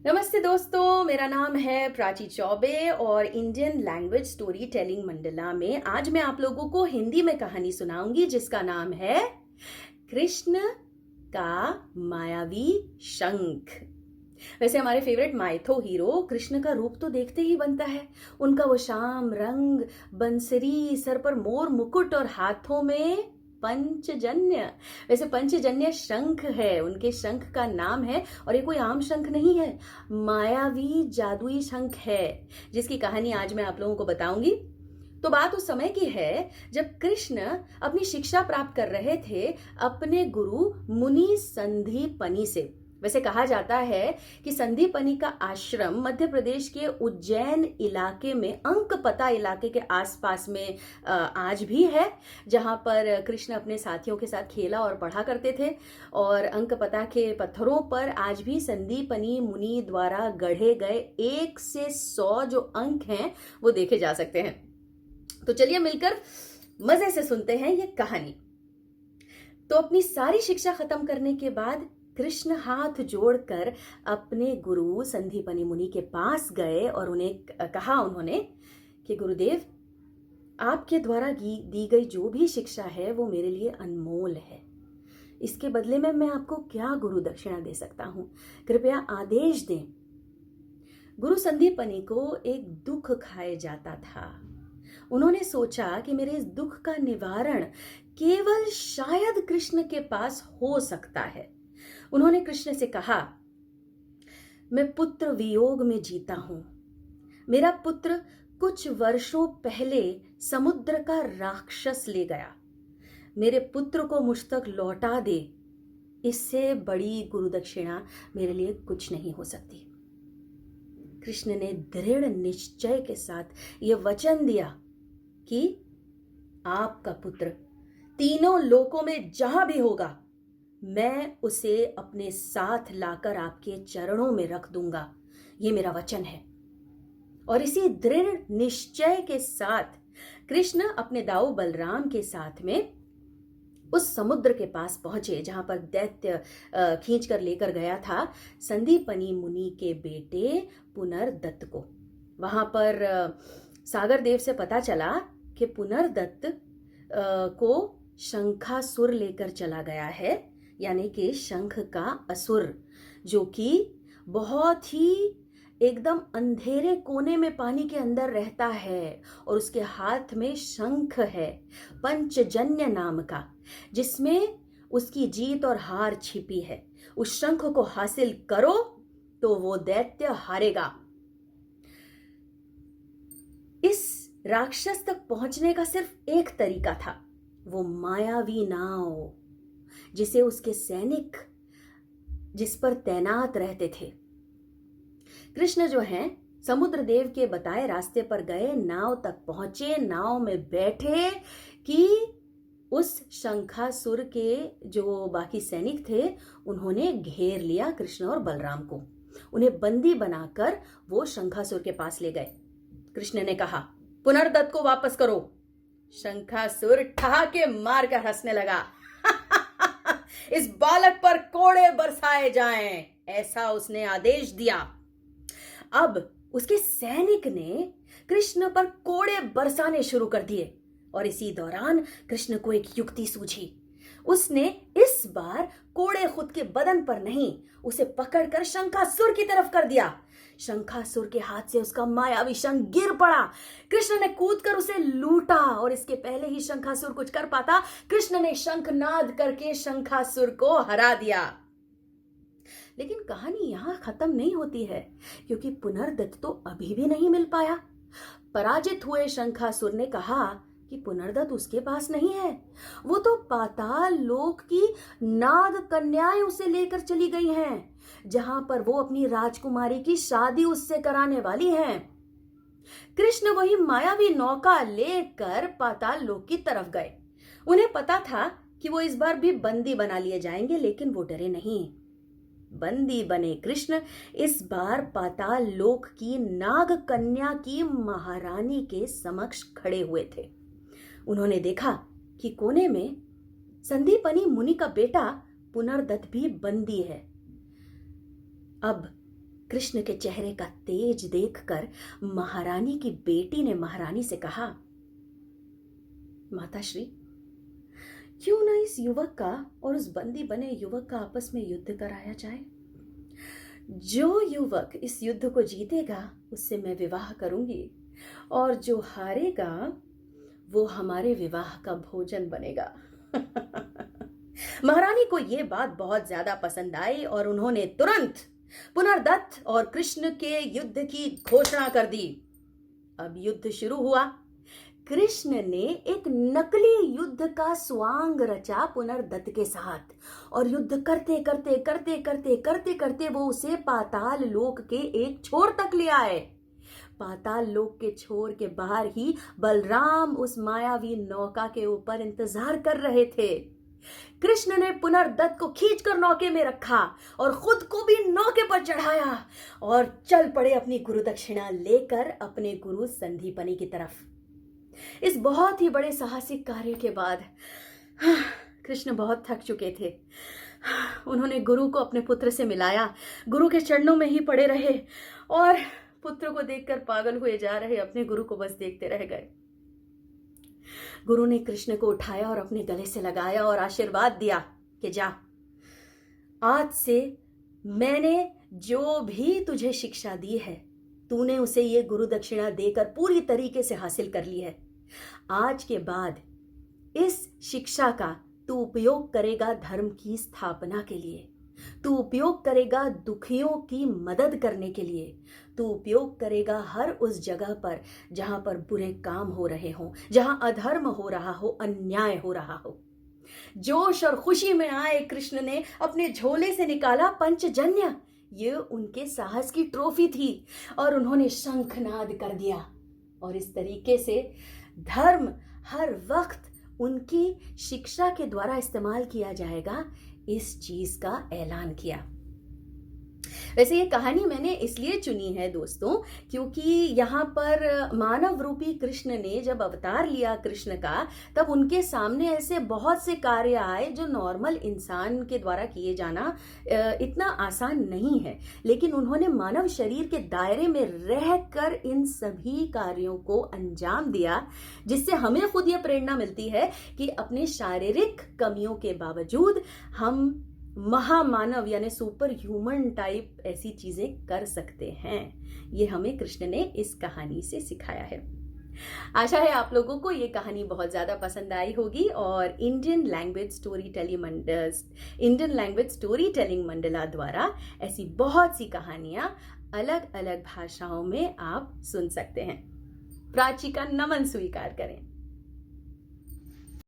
नमस्ते दोस्तों, मेरा नाम है प्राची चौबे और Indian language story telling Mandla में आज मैं आप लोगों को हिंदी में कहानी सुनाऊंगी जिसका नाम है कृष्ण का मायावी शंख। वैसे हमारे फेवरेट माइथो हीरो कृष्ण का रूप तो देखते ही बनता है। उनका वो श्याम रंग, बंसरी, सर पर मोर मुकुट और हाथों में पंचजन्य। वैसे पंचजन्य शंख है, उनके शंख का नाम है और ये कोई आम शंख नहीं है, मायावी जादुई शंख है जिसकी कहानी आज मैं आप लोगों को बताऊंगी। तो बात उस समय की है जब कृष्ण अपनी शिक्षा प्राप्त कर रहे थे अपने गुरु मुनि संदीपनि से। वैसे कहा जाता है कि संदीपनि का आश्रम मध्य प्रदेश के उज्जैन इलाके में अंकपता इलाके के आसपास में आज भी है, जहां पर कृष्ण अपने साथियों के साथ खेला और पढ़ा करते थे। और अंकपता के पत्थरों पर आज भी संदीपनि मुनि द्वारा गढ़े गए 1 से 100 जो अंक हैं वो देखे जा सकते हैं। तो चलिए मिलकर मजे से सुनते हैं ये कहानी। तो अपनी सारी शिक्षा खत्म करने के बाद कृष्ण हाथ जोड़कर अपने गुरु संदीपनि मुनि के पास गए और उन्हें कहा कि गुरुदेव, आपके द्वारा दी गई जो भी शिक्षा है वो मेरे लिए अनमोल है। इसके बदले में मैं आपको क्या गुरु दक्षिणा दे सकता हूं, कृपया आदेश दें। गुरु संदीपनि को एक दुख खाए जाता था। उन्होंने सोचा कि मेरे इस दुख का निवारण केवल शायद कृष्ण के पास हो सकता है। उन्होंने कृष्ण से कहा, मैं पुत्र वियोग में जीता हूं। मेरा पुत्र कुछ वर्षों पहले समुद्र का राक्षस ले गया। मेरे पुत्र को मुझ तक लौटा दे, इससे बड़ी गुरु दक्षिणा मेरे लिए कुछ नहीं हो सकती। कृष्ण ने दृढ़ निश्चय के साथ यह वचन दिया कि आपका पुत्र तीनों लोकों में जहां भी होगा मैं उसे अपने साथ लाकर आपके चरणों में रख दूंगा। ये मेरा वचन है। और इसी दृढ़ निश्चय के साथ कृष्ण अपने दाऊ बलराम के साथ में उस समुद्र के पास पहुंचे जहां पर दैत्य खींच कर लेकर गया था संदीपनि मुनि के बेटे पुनर्दत्त को। वहां पर सागर देव से पता चला कि पुनर्दत्त को शंखासुर लेकर चला गया है, यानी कि शंख का असुर, जो कि बहुत ही एकदम अंधेरे कोने में पानी के अंदर रहता है और उसके हाथ में शंख है पंचजन्य नाम का, जिसमें उसकी जीत और हार छिपी है। उस शंख को हासिल करो तो वो दैत्य हारेगा। इस राक्षस तक पहुंचने का सिर्फ एक तरीका था, वो मायावी नाव जिसे उसके सैनिक जिस पर तैनात रहते थे। कृष्ण जो हैं समुद्र देव के बताए रास्ते पर गए, नाव तक पहुंचे, नाव में बैठे कि उस शंखासुर के जो बाकी सैनिक थे उन्होंने घेर लिया कृष्ण और बलराम को। उन्हें बंदी बनाकर वो शंखासुर के पास ले गए। कृष्ण ने कहा, पुनर्दत्त को वापस करो। शंखासुर ठहाके मार कर हंसने लगा। इस बालक पर कोड़े बरसाए जाएं, ऐसा उसने आदेश दिया। अब उसके सैनिक ने कृष्ण पर कोड़े बरसाने शुरू कर दिए और इसी दौरान कृष्ण को एक युक्ति सूझी। उसने इस बार कोड़े खुद के बदन पर नहीं, उसे पकड़कर शंखासुर की तरफ कर दिया। शंखासुर के हाथ से उसका मायावी शंख गिर पड़ा। कृष्ण ने कूदकर उसे लूटा और इसके पहले ही शंखासुर कुछ कर पाता, कृष्ण ने शंखनाद करके शंखासुर को हरा दिया। लेकिन कहानी यहां खत्म नहीं होती है, क्योंकि पुनर्दत्त तो अभी भी नहीं मिल पाया। पराजित हुए शंखासुर ने कहा कि पुनर्दत्त उसके पास नहीं है, वो तो पाताल लोक की नाग कन्याएं उसे लेकर चली गई हैं, जहां पर वो अपनी राजकुमारी की शादी उससे कराने वाली हैं। कृष्ण वही मायावी नौका लेकर पाताल लोक की तरफ गए। उन्हें पता था कि वो इस बार भी बंदी बना लिए जाएंगे, लेकिन वो डरे नहीं। बंदी बने कृष्ण इस बार पाताल लोक की नाग कन्या की महारानी के समक्ष खड़े हुए थे। उन्होंने देखा कि कोने में संदीपनि मुनि का बेटा पुनर्दत्त भी बंदी है। अब कृष्ण के चेहरे का तेज देखकर महारानी की बेटी ने महारानी से कहा, माताश्री, क्यों ना इस युवक का और उस बंदी बने युवक का आपस में युद्ध कराया जाए। जो युवक इस युद्ध को जीतेगा उससे मैं विवाह करूंगी और जो हारेगा वो हमारे विवाह का भोजन बनेगा। महारानी को यह बात बहुत ज्यादा पसंद आई और उन्होंने तुरंत पुनर्दत्त और कृष्ण के युद्ध की घोषणा कर दी। अब युद्ध शुरू हुआ। कृष्ण ने एक नकली युद्ध का स्वांग रचा पुनर्दत्त के साथ और युद्ध करते करते करते करते करते करते वो उसे पाताल लोक के एक छोर तक ले आए। पाताल लोक के छोर के बाहर ही बलराम उस मायावी नौका के ऊपर इंतजार कर रहे थे। कृष्ण ने पुनर्दत्त को खींचकर नौके में रखा और खुद को भी नौके पर चढ़ाया और चल पड़े अपनी गुरु दक्षिणा लेकर अपने गुरु संदीपनी की तरफ। इस बहुत ही बड़े साहसिक कार्य के बाद कृष्ण बहुत थक चुके थे। उन्होंने गुरु को अपने पुत्र से मिलाया, गुरु के चरणों में ही पड़े रहे और पुत्र को देखकर पागल हुए जा रहे अपने गुरु को बस देखते रह गए। गुरु ने कृष्ण को उठाया और अपने गले से लगाया और आशीर्वाद दिया कि जा, आज से मैंने जो भी तुझे शिक्षा दी है तूने उसे ये गुरु दक्षिणा देकर पूरी तरीके से हासिल कर ली है। आज के बाद इस शिक्षा का तू उपयोग करेगा धर्म की स्थापना के लिए, तू उपयोग करेगा दुखियों की मदद करने के लिए, तू उपयोग करेगा हर उस जगह पर जहां पर बुरे काम हो रहे हों, जहां अधर्म हो रहा हो, अन्याय हो रहा हो। जोश और खुशी में आए कृष्ण ने अपने झोले से निकाला पंचजन्य। ये उनके साहस की ट्रॉफी थी और उन्होंने शंखनाद कर दिया और इस तरीके से धर्म हर वक्त उनकी शिक्षा के द्वारा इस्तेमाल किया जाएगा, इस चीज का ऐलान किया। वैसे ये कहानी मैंने इसलिए चुनी है दोस्तों क्योंकि यहाँ पर मानव रूपी कृष्ण ने जब अवतार लिया कृष्ण का, तब उनके सामने ऐसे बहुत से कार्य आए जो नॉर्मल इंसान के द्वारा किए जाना इतना आसान नहीं है, लेकिन उन्होंने मानव शरीर के दायरे में रहकर इन सभी कार्यों को अंजाम दिया, जिससे हमें खुद ये प्रेरणा मिलती है कि अपने शारीरिक कमियों के बावजूद हम महामानव यानी सुपर ह्यूमन टाइप ऐसी चीजें कर सकते हैं। ये हमें कृष्ण ने इस कहानी से सिखाया है। आशा है आप लोगों को ये कहानी बहुत ज्यादा पसंद आई होगी और Indian language story telling Mandla द्वारा ऐसी बहुत सी कहानियां अलग अलग भाषाओं में आप सुन सकते हैं। प्राची का नमन स्वीकार करें।